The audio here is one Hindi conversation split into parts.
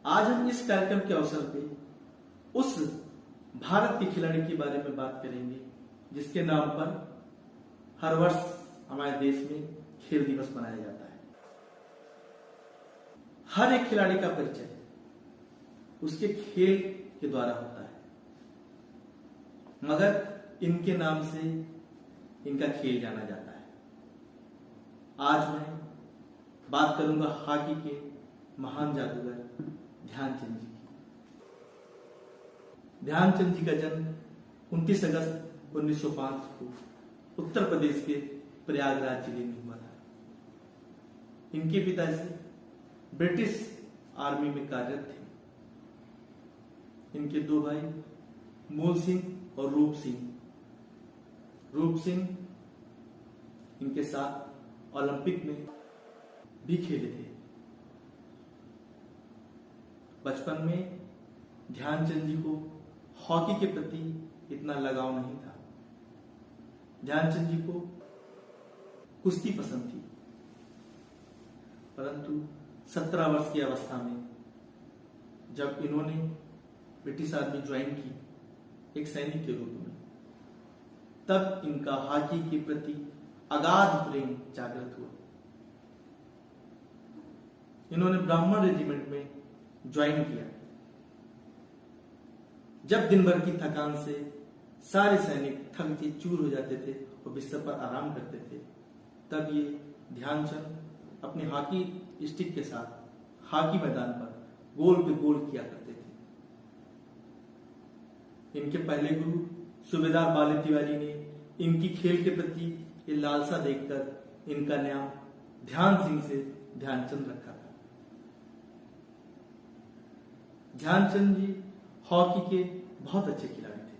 आज हम इस कार्यक्रम के अवसर पे उस भारत के खिलाड़ी के बारे में बात करेंगे जिसके नाम पर हर वर्ष हमारे देश में खेल दिवस मनाया जाता है। हर एक खिलाड़ी का परिचय उसके खेल के द्वारा होता है, मगर इनके नाम से इनका खेल जाना जाता है। आज मैं बात करूंगा हॉकी के महान जादूगर ध्यानचंद जी की। ध्यानचंद जी का जन्म 29 अगस्त 1905 को उत्तर प्रदेश के प्रयागराज जिले में हुआ था। इनके पिताजी ब्रिटिश आर्मी में कार्यरत थे। इनके दो भाई मूल सिंह और रूप सिंह। रूप सिंह इनके साथ ओलंपिक में भी खेले थे। बचपन में ध्यानचंद जी को हॉकी के प्रति इतना लगाव नहीं था। ध्यानचंद जी को कुश्ती पसंद थी, परंतु 17 वर्ष की अवस्था में जब इन्होंने ब्रिटिश आर्मी ज्वाइन की एक सैनिक के रूप में, तब इनका हॉकी के प्रति अगाध प्रेम जागृत हुआ। इन्होंने ब्राह्मण रेजिमेंट में ज्वाइन किया। जब दिन भर की थकान से सारे सैनिक थक के चूर हो जाते थे और बिस्तर पर आराम करते थे, तब ये ध्यानचंद अपने हॉकी स्टिक के साथ हॉकी मैदान पर गोल पे गोल किया करते थे। इनके पहले गुरु सूबेदार बाले तिवारी ने इनकी खेल के प्रति ये लालसा देखकर इनका नाम ध्यान सिंह से ध्यानचंद रखा था। ध्यानचंद जी हॉकी के बहुत अच्छे खिलाड़ी थे।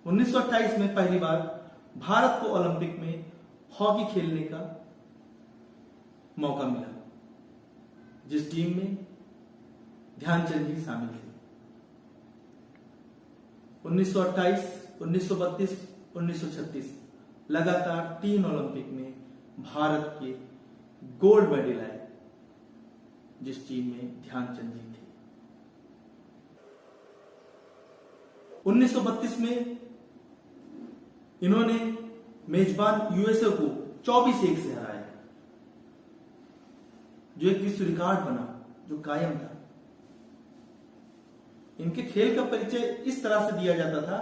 1928 में पहली बार भारत को ओलंपिक में हॉकी खेलने का मौका मिला, जिस टीम में ध्यानचंद जी शामिल थे। 1928, 1932, 1936 लगातार 3 ओलंपिक में भारत के गोल्ड मेडल आए, जिस टीम में ध्यानचंद जी थे। 1932 में इन्होंने मेजबान यूएसए को 24-1 से हराया, जो एक विश्व रिकॉर्ड बना, जो कायम था। इनके खेल का परिचय इस तरह से दिया जाता था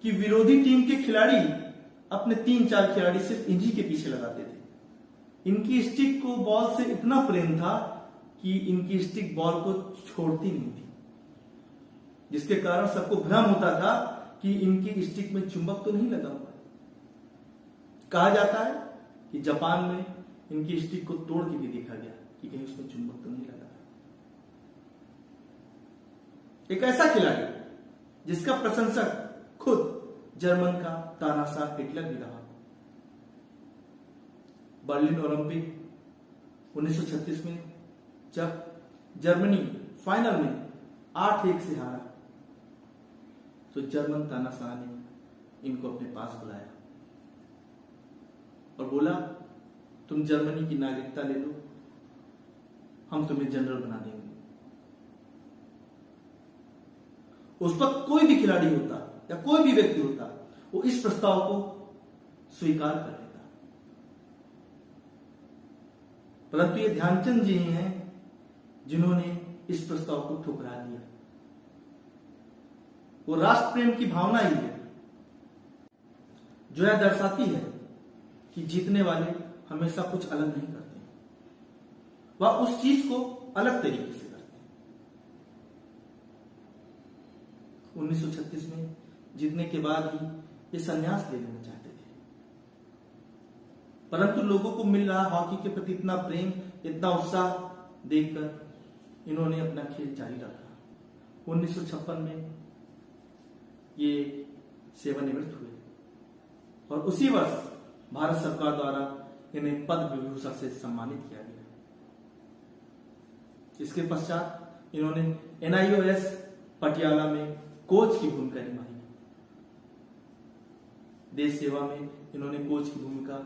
कि विरोधी टीम के खिलाड़ी अपने 3-4 खिलाड़ी सिर्फ इन्हीं के पीछे लगाते थे। इनकी स्टिक को बॉल से इतना प्रेम था कि इनकी स्टिक बॉल को छोड़ती नहीं थी, जिसके कारण सबको भ्रम होता था कि इनकी स्टिक में चुंबक तो नहीं लगा हुआ। कहा जाता है कि जापान में इनकी स्टिक को तोड़ के भी देखा गया कि कहीं उसमें चुंबक तो नहीं लगा। एक ऐसा खिलाड़ी जिसका प्रशंसक खुद जर्मन का तानाशाह हिटलर भी रहा। बर्लिन ओलंपिक 1936 में जब जर्मनी फाइनल में 8-1 से हारा, तो जर्मन तानाशाह ने इनको अपने पास बुलाया और बोला, तुम जर्मनी की नागरिकता ले लो, हम तुम्हें जनरल बना देंगे। उस वक्त कोई भी खिलाड़ी होता या कोई भी व्यक्ति होता, वो इस प्रस्ताव को स्वीकार कर लेता, परंतु ये ध्यानचंद जी हैं जिन्होंने इस प्रस्ताव को ठुकरा दिया। वो राष्ट्र प्रेम की भावना ही है जो यह दर्शाती है कि जीतने वाले हमेशा कुछ अलग नहीं करते, वह उस चीज को अलग तरीके से करते हैं। 1936 में जीतने के बाद ही ये संन्यास ले लेना चाहते थे, परंतु लोगों को मिल रहा हॉकी के प्रति इतना प्रेम, इतना उत्साह देखकर इन्होंने अपना खेल जारी रखा। 1956 में ये सेवानिवृत्त हुए और उसी वर्ष भारत सरकार द्वारा इन्हें पद्म विभूषण से सम्मानित किया गया। इसके पश्चात इन्होंने NIOS पटियाला में कोच की भूमिका निभाई। देश सेवा में इन्होंने कोच की भूमिका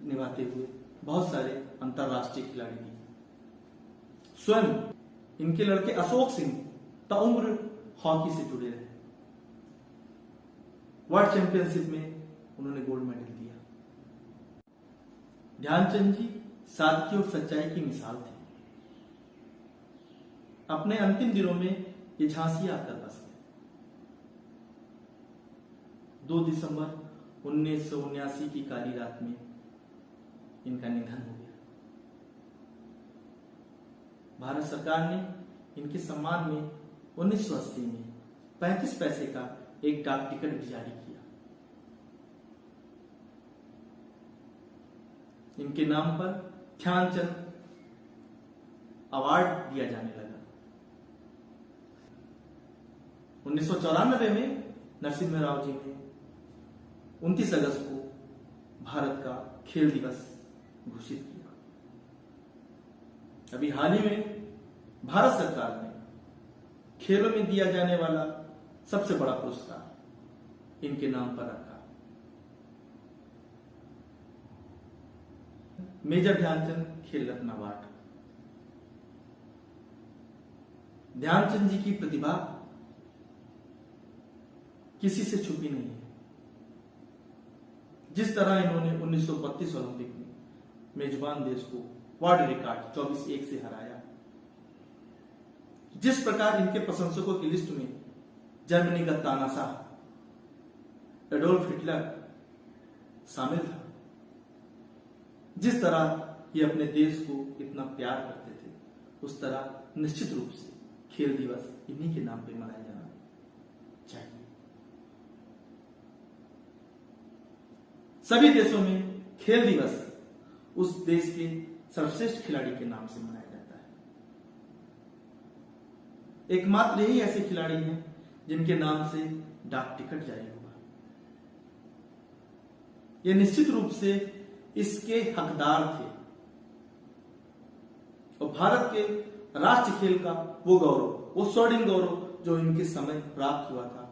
निभाते हुए बहुत सारे अंतरराष्ट्रीय खिलाड़ी दिए। स्वयं इनके लड़के अशोक सिंह ताउम्र हॉकी से जुड़े रहे। वर्ल्ड चैंपियनशिप में उन्होंने गोल्ड मेडल दिया। ध्यानचंद जी सादगी और सच्चाई की मिसाल थे। अपने अंतिम दिनों में ये झांसी आकर बस गए। 2 दिसंबर 1979 की काली रात में इनका निधन हो गया। भारत सरकार ने इनके सम्मान में 1980 में 35 पैसे का एक डाक टिकट भी जारी किया। इनके नाम पर ध्यानचंद अवार्ड दिया जाने लगा। 1994 में नरसिम्हा राव जी ने 29 अगस्त को भारत का खेल दिवस घोषित किया। अभी हाल ही में भारत सरकार ने खेलों में दिया जाने वाला सबसे बड़ा पुरस्कार इनके नाम पर रखा। मेजर ध्यानचंद खेल रत्न अवार्ड। ध्यानचंद जी की प्रतिभा किसी से छुपी नहीं है। जिस तरह इन्होंने 1932 ओलंपिक में मेजबान देश को वर्ल्ड रिकॉर्ड 24-1 से हराया, जिस प्रकार इनके प्रशंसकों की लिस्ट में जर्मनी का तानाशाह एडोल्फ हिटलर शामिल था, जिस तरह ये अपने देश को इतना प्यार करते थे, उस तरह निश्चित रूप से खेल दिवस इन्हीं के नाम पे मनाया जाना चाहिए। सभी देशों में खेल दिवस उस देश के सर्वश्रेष्ठ खिलाड़ी के नाम से मनाया जाता है। एकमात्र यही ऐसे खिलाड़ी हैं जिनके नाम से डाक टिकट जारी हुआ। ये निश्चित रूप से इसके हकदार थे और भारत के राष्ट्रीय खेल का वो गौरव, वो स्वर्णिम गौरव जो इनके समय प्राप्त हुआ था,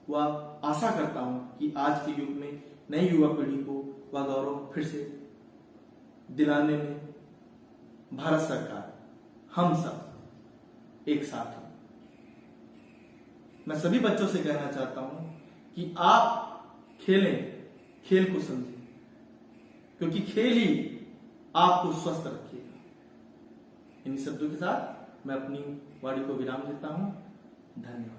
वह आशा करता हूं कि आज के युग में नई युवा पीढ़ी को वह गौरव फिर से दिलाने में भारत सरकार, हम सब एक साथ हैं। मैं सभी बच्चों से कहना चाहता हूं कि आप खेलें, खेल को समझें, क्योंकि खेल ही आपको स्वस्थ रखेगा। इन्हीं शब्दों के साथ मैं अपनी वाणी को विराम देता हूं। धन्यवाद।